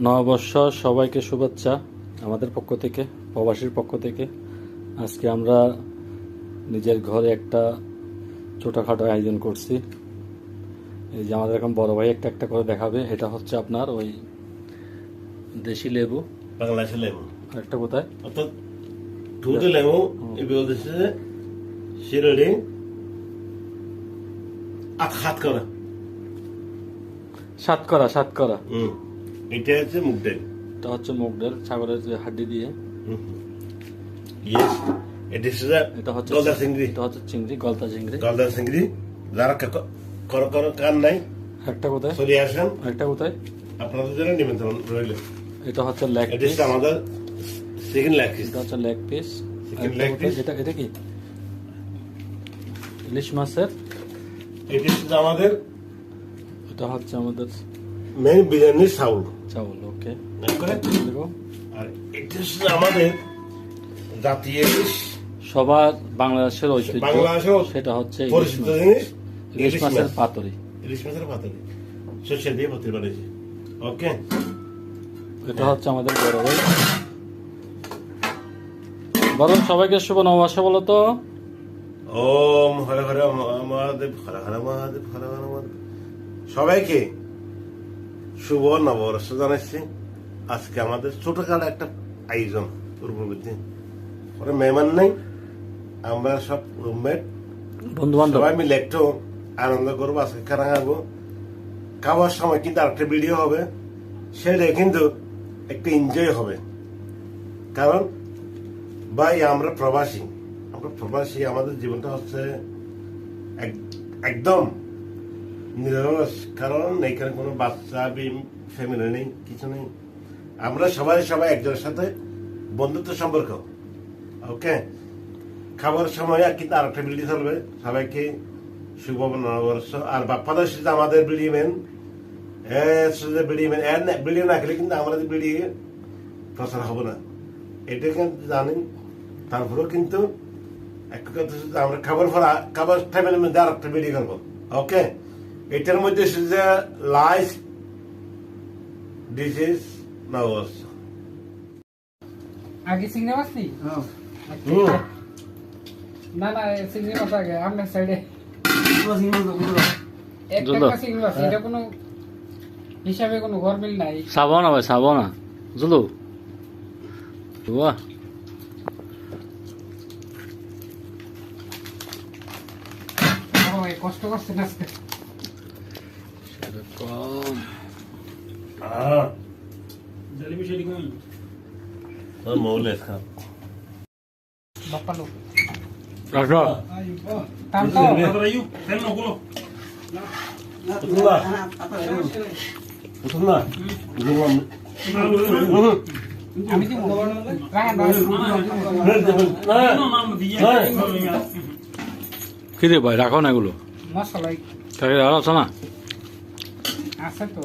নববর্ষ সবাইকে শুভেচ্ছা আমাদের পক্ষ থেকে, প্রবাসীর পক্ষ থেকে। আজকে আমরা নিজের ঘরে একটা ছোটোখাটো আয়োজন করছি। এই যে আমাদের এখন বড় ভাই একটা একটা করে দেখাবে। এটা হচ্ছে আপনার ওই দেশি লেবু, বাংলাদেশের লেবু। একটা কোথায় অর্থাৎ দুধ লেবু বলতেছে শিরোডি হাত করা সাতকরা। এটা হচ্ছে মুগ ডাল। এটা হচ্ছে মুগ ডাল, ছাগলের যে হাড্ডি দিয়ে। এটা হচ্ছে গলদা চিংড়ি। এটা হচ্ছে চিংড়ি, গলদা চিংড়ি। গলদা চিংড়ি যারা কান নাই একটা কোথায় চলে আসেন। একটা কোথায় আপনাদের জন্য নিমন্ত্রণ রইল। এটা হচ্ছে লেগ এটা পিস। হচ্ছে আমাদের চিকেন লেগ পিস। এটা হচ্ছে leg piece. Chicken leg piece. এটা কি ইলিশ মাছের। এটা হচ্ছে আমাদের এটা হচ্ছে আমাদের মেন বিরিয়ানির চাউল। ওকে। আর এটা হচ্ছে আমাদের জাতীয় ডিশ, সবার বাংলাদেশের ঐতিহ্য। বাংলাদেশের সেটা হচ্ছে পরিচিত জিনিস ইলিশ মাছের পাতুরি। ইলিশ মাছের পাতুরি সরষে দিয়ে পাতুরি বানিয়েছি। ওকে, এটা হচ্ছে আমাদের বড় ভাই। বরং সবাইকে শুভ নববর্ষ বলো তো। ওম হর হর মহাদেব, হর হর মহাদেব, হর হর মহাদেব। সবাইকে শুভ নববর্ষ জানাচ্ছি। আজকে আমাদের ছোটখাটো একটা আয়োজন পূর্ববর্তী, ওরা মেহমান নেই, আমরা সব রুমমেট বন্ধু বান্ধব সবাই মিলে একটু আনন্দ করবো। আজকে খানা খাবো, খাওয়ার সময় কিন্তু আরেকটা ভিডিও হবে, সেটা কিন্তু একটু এনজয় হবে। কারণ ভাই আমরা প্রবাসী, আমাদের জীবনটা হচ্ছে একদম নিরলস। কারণ এখানে কোনো বাচ্চা ফ্যামিলি নেই, কিছু নেই। আমরা সবাই একজনের সাথে বন্ধুত্ব সম্পর্ক। ওকে, খাবার সময় কিন্তু আরেকটা ভিডিও চলবে। সবাইকে শুভ নববর্ষ। আর বাপ্পাদার সাথে আমাদের ভিডিও ভিডিও না খেলে কিন্তু আমাদের ভিডিও প্রচার হবে না, এটা কিন্তু জানি। তারপরেও কিন্তু এক কথা আমরা খাবার টাইমের মধ্যে আর একটা ভিডিও করবো। ওকে, এটার মধ্যে লাইভ ডিশ ইজ নববর্ষ। আগে চিংড়ি মাছ নি না চিংড়ি মাছ আগে আপনার সাইডে একটা চিংড়ি মাছ, এটা কোনো হিসাবে কোনো গরমিল নাই। চাব না ভাই, চাব না জুলু। বাহ, কষ্ট করছেন আজকে। সেরকম মৌলের খান বাপ্পালো রাখো। তার তো আমি কি কি রে ভাই, রাখো না এগুলো। মশলাই তাকে আর আছে না। আছে তো।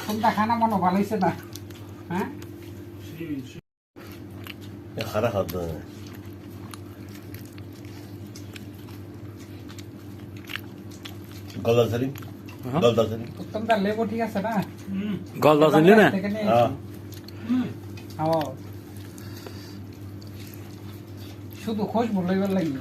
তোমরা খানা মনে ভালো হয়েছে না? হ্যাঁ, খারাপ হতো গলদা চিংড়ি। তোমরা লেবু ঠিক আছে না? গলদা চিংড়ি না। শুধু খুশবু লইবার লাগি।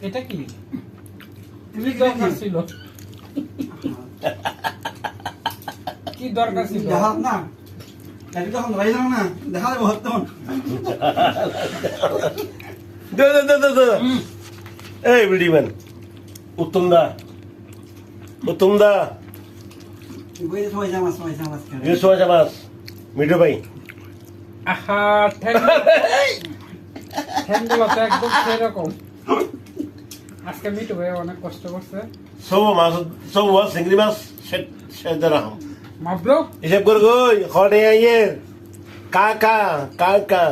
এটা কি দরকার ছিল? কি দরকার ছিল? না যখন না দেখা যাবো তখন। এই বিডিম্যান উত্তম দা সোয়া মাছ মিঠু ভাই। আহা ঠ্যাংগুলো তো একদম সেরকম। আজকে মিটু ভাই অনেক কষ্ট করছে সব চিংড়ি মাছ সেদ্ধ রাখম মাবরুক হিসেব করে গই খড়ে আইয়ে কাকা কাকা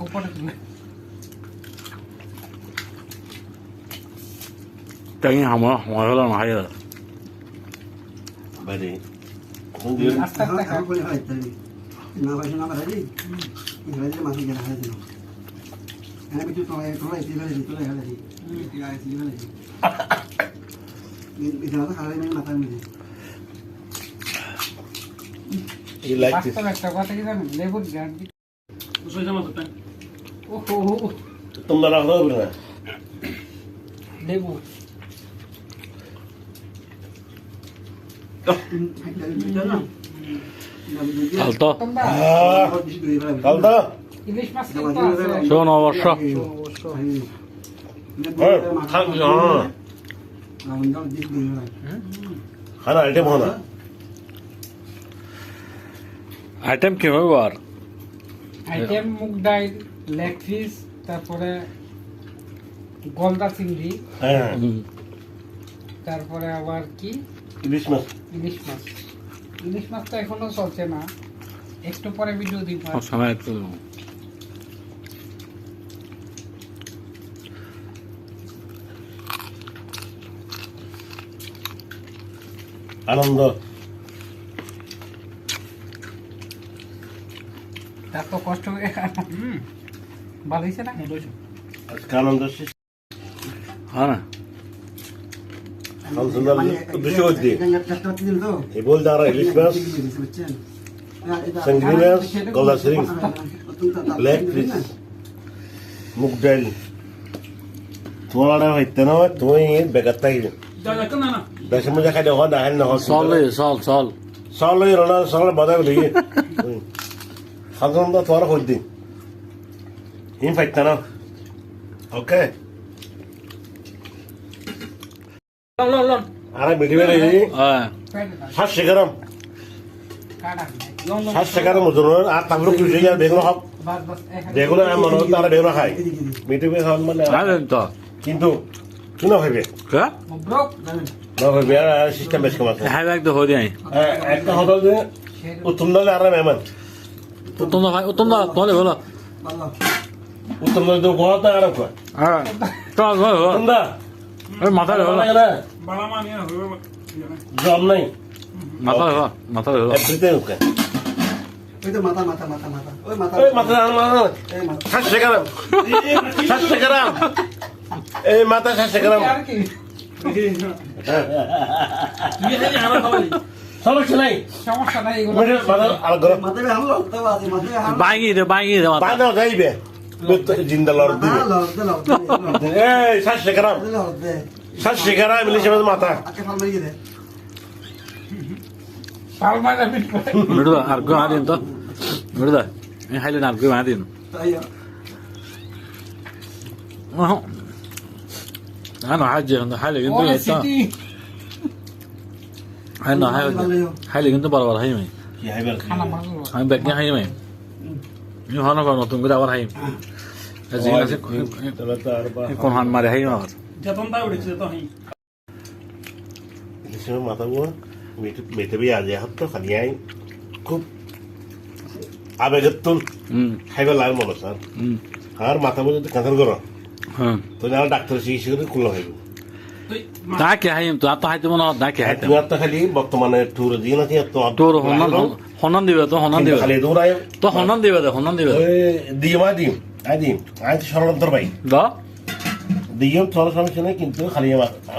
উপরে তুলে 땡이 하면 와서랑 하여. বাইরে আস্তে আস্তে খা। করে হয় তাই না ভাই না ভাই ইংরেজি মাঝে গেলে হয় দিন এনে বিটু তোলাই দিলে হলে কি গাইস দিলে এটা তো খালি নেই মাথা মিলে You like this? বাস্তব একটা কথা কি জানেন লেবুর গ্যারান্টি ওহো তোমরা রাখো না লেবু 알다. তোমরা কালদা ইলিশ মাছ কিন্তু আছে 좋은 어버서. 하나 아이템 하나 아이템 কি হবে আর? আইটেম মুগ ডাল লেগ পিস তারপরে গলদা চিংড়ি হ্যাঁ তারপরে আবার কি ইলিশ মাছ ইলিশ মাছ ইলিশ মাছ তো এখনো চলছে না একটু পরে ভিডিও দিব সময় একটু আনন্দ তার তো কষ্ট করে ভালো হয়েছে না আজকে আনন্দ শেষ 하나. আনন্দ বেশি হচ্ছে এই বল দাঁড়া ইলিশ মাছ চিংড়ি মাছ গলা চিংড়ি লেগ পিস মুগ ডাল তোমার হইতে না তুমি বেকার থাকি দেশে মজা খাই দেখো না খাই না 썰이 썰. সকালে রোনা সকালে বাধা বলি সাধারণত তোমার হইতে হিম ফাইতে না ওকে আর মিটি বেড়ে 아. 40 গ্রাম 40 গ্রাম ওজন আর তারপরে কুচি আর বেগুন হব বেগুন মনে হতো আর বেগুন খাই মিটি বেগুন খাওয়ান মানে 아는다. কিন্তু শুনো হইবে 그? মবরুক না হইবে আর সিস্টেম বেশ কম আছে 해백도 어디 아니? একটা হোটেল দিয়ে উত্তম দলে আর মেহমান 어떤다. 너네 몰라. উত্তম দলে তো গোয়াতে আর কয় 아. 또 뭐? তোমরা মাথায় হলো জম নাই মাথায় হলো মাথায় হলো এভরিথিং ওকে ওই তো মাথা মাথা মাথা মাথা ওই মাথা এই মাথা এই মাথা 60 গ্রাম 60 গ্রাম এই মাথা 60 গ্রাম আর কি সমস্যা নাই সমস্যা নাই এগুলো মাথা আর গরম মাথায় হামলো তো আছে মাথায় হামলো বাইঙ্গি দে মাথা বাঁধা যাইবে জিন্দা লড় দিবে এই 60 গ্রাম 60 গ্রাম ইলিশ মাছ মাথা আকে ফাল মারি দে পালমারা মিট করে মিড়দা আর গো আদিন তো মিড়দা এই হাইলে না গো আদিন তাই انا حاجه عند حالي ও انت সিটি انا حالي انت برابر هاي مي কি হাইবার খানা মারলো আমি ব্যাগ নিয়ে হাই মে নি হনা কোন নতুন করে আবার হাই আজিন আছে তবে তো আর বা কোন হান মারে হাই আমার ইলিশ মাথা গো মেটে বি আজ হাত তো খালি আই খুব আবেগতুন খাইবার লাগে মনে স্যার আর মাথা মধ্যে কাঁচার করো হ্যাঁ তো না ডাক্তার চিকিৎসা করে খুললো হইব দাকে হাই তো আত হাইতে মনে দাকে হাইতে তুমি আর তো খালি বর্তমানে টুর দিন আছে তো তোর হনন দিবে তো হনন দিবে খালি দৌড়ায় তো হনন দিবে তো হনন দিবে দিম আদিম আজ ষড়যন্ত্র ভাই দা দিম তোর সমস্যা নেই কিন্তু খালি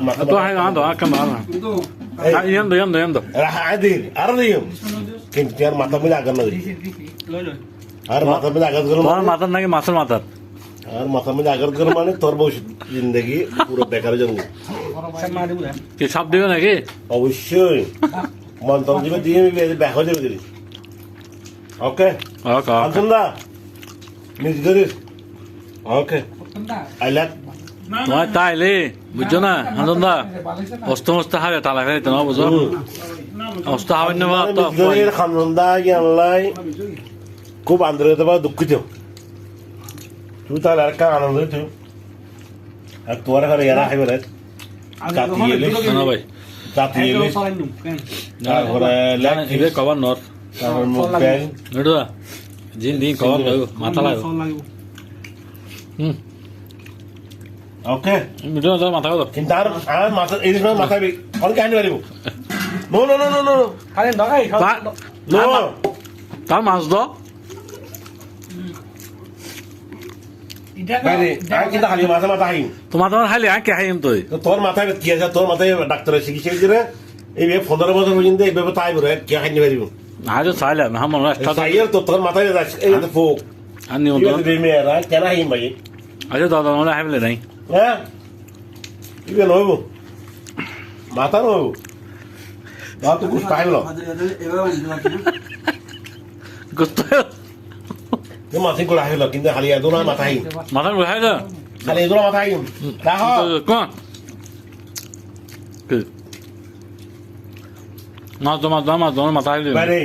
মাথা তো হাই আন্দো আকাম আনা কিন্তু এন্দ আদিম আর দিম কিন্তু আর মাথা মধ্যে আঘাত না আর মাথা মধ্যে আঘাত করো তোর মাথার নাকি মাছের মাথার আর মাথা মধ্যে আঘাত করো মানে তোর ভবিষ্যৎ জিন্দগি পুরো বেকার জন্য কি সাপ দিবে নাকি অবশ্যই মন্ত্র দিবে দিয়ে ব্যাক হয়ে যাবে দিলি ওকে ওকে আনন্দা মিস করিস ওকে না আই লাইক তোমার তাইলে বুঝছো না আনন্দা অস্ত মস্ত হবে তালা খাইতে না বুঝো অস্ত হবে না তো মিস করিস খানন্দা ইয়াল্লাই খুব আন্দোলিত বা দুঃখিত তুই তাহলে আর একটা আনন্দ হইতো আর তোমার ঘরে এরা খাইবে রে জাতি এলিশ না ভাই জাতি এলিশ তারপরে লেগ ইবে কবার নর তারপর মুখ ব্যাং নড়ু জিন দিন কবার লাগো মাথা লাগো ওকে মিটো না মাথা লাগো কিন্তু আর মাথা এই সময় মাথা অনেক আনি পারিব no no no no no খালি দগাই নো তার মাছ দ বাইরে আর কিন্তু খালি মাথা মাথা হাইম তোমার তোমার খাইলে আঁকে খাইম তুই তো তোর মাথায় কি আছে তোর মাথায় ডাক্তারের চিকিৎসা দিলে এই 15 বছর পর্যন্ত এইভাবে তাই বলে কে খাইতে পারিব আজ চাইলাম হামন একটা সাইয়ের তো তোর মাথায় এই যে ফোক আর নিমন্ত্রণ মেয়েরা কেন হাইম ভাই আজ দাদা মনে হাইবলে নাই হ্যাঁ ইবে নইব মাথা নইব তো কুছ টাইম লো গুস্ত তুই মাথা করে হাইল কিন্তু খালি এদোনা মাথা হাইম মাথা উঠাই দে খালি এদোনা মাথা হাইম রাহ কোন কি মাছ দো মাথা হাইলে বাইরে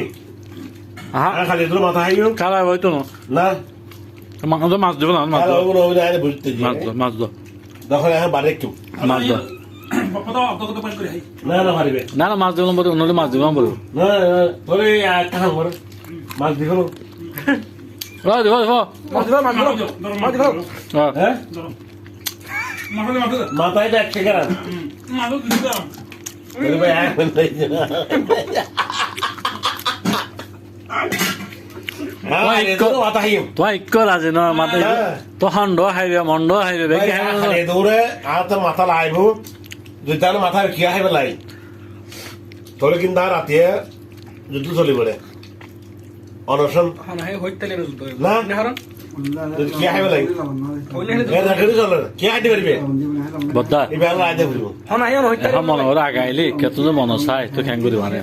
হ্যাঁ আর খালি এদোনা মাথা হাইম কালা হইতো না মাছ দিব না মাছ কালো দাও ওগুলো ওগুলো আরে বুঝতে দি মাছ দাও দেখো এখন বাড়ি কি মাছ দাও না না পারিবে না না মাছ দিলাম বলে অন্যলে মাছ দিলাম বলে না তোরে কাজ করে মাছ দিও দিব হ্যাঁ মাথায় দেখ সেখানে ভাই এখন মাথা হাইম তোমার ইক্কর আছে না মাথা তো হন্ড হাইবে মন্ড হাইবে বেগে হাইবে দৌড়ে আর তোর মাথা লাইব দুইটা মাথা কি হাইবে লাই তোরে কিন্তু আর রাতে যুদ্ধ চলি পড়ে অনশন না কি হাইবে লাই কি হাইতে পারবে বদ্দা এবার আইতে পারবো এখন মনে ওরা আগাইলি কেত যে মনে চাই তো খ্যাং করি মানে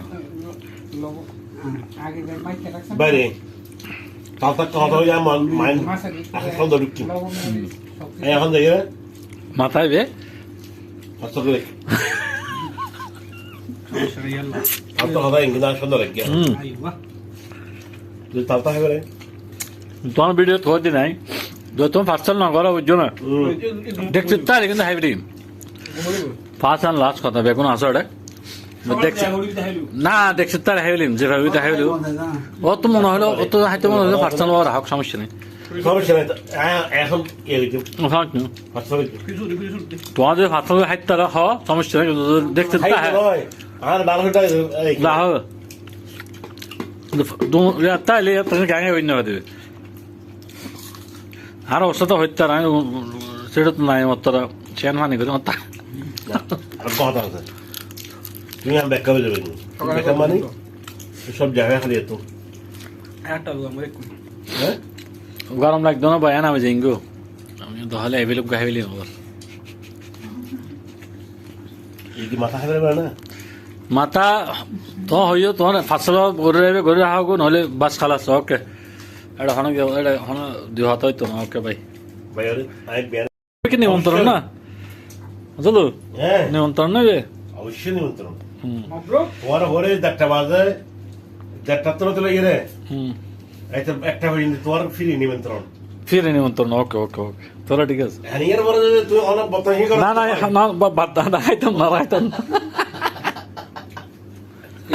আগে যে মাইকে রাখছেন বাইরে তাতে কথা হয়ে যায় মাইন্ড এখন তো ঢুকি এখন যাই রে মাথায় বে আচ্ছা করে আর তো কথা ইংরেজি সুন্দর লাগে তুই তালতা হবে রে তোমার ভিডিও থোর দি নাই তুমি ফার্স্ট না করা বুঝছো না দেখছি তাই কিন্তু হাইব্রিড ফার্স্ট অ্যান্ড লাস্ট কথা বেগুন আসো এটা দেখছি না দেখছি তার হাইলিম যেভাবে হাইলি ও তো মনে হলো ও তো হাইতে মনে হলো ফার্স্ট অ্যান্ড হাক সমস্যা নেই সমস্যা নাই এখন তোমার যদি ফার্স্ট অ্যান্ড হাইতে তারা হ সমস্যা নেই দেখছি তাই আর 12 যা হবে তাইলে গাঙে অন্য দেবে আর ওর সাথে হইতে না সেটা তো নাই মত তারা চেন হানি করে মত কথা আছে তুমি আমি ব্যাখ্যা হয়ে যাবে ব্যাখ্যা মানে সব জায়গায় খালি এত হ্যাঁ গরম লাগতো না বয়ান আমি যাইঙ্গো আমি তাহলে এভেলেব গাইলি আবার এই কি মাথা খাবে না মাথা তো হইও তোমার ফার্স্ট ঘুরে রাখো নহলে বাস খালাস ওকে এটা হন এটা হন দুই হাত হইতো না ওকে ভাই ভাই আরে আই বিয়ান কি নিমন্ত্রণ না চলো হ্যাঁ নিমন্ত্রণ নেবে অবশ্যই নিমন্ত্রণ ওর ঘরে 1টা বাজে 1টা তো লাগে রে একটা পর্যন্ত তোর ফ্রি নিমন্ত্রণ ফিরে নিমন্ত্রণ ওকে ওকে ওকে তোরা ঠিক আছে হানিয়ার বড় যে তুই অনেক বতাহি কর না না না বাদ না খাইতাম না খাইতাম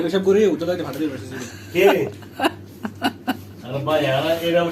এসব করে উত্তর ভাড়া দিয়ে কে আরে ভাই আর এরা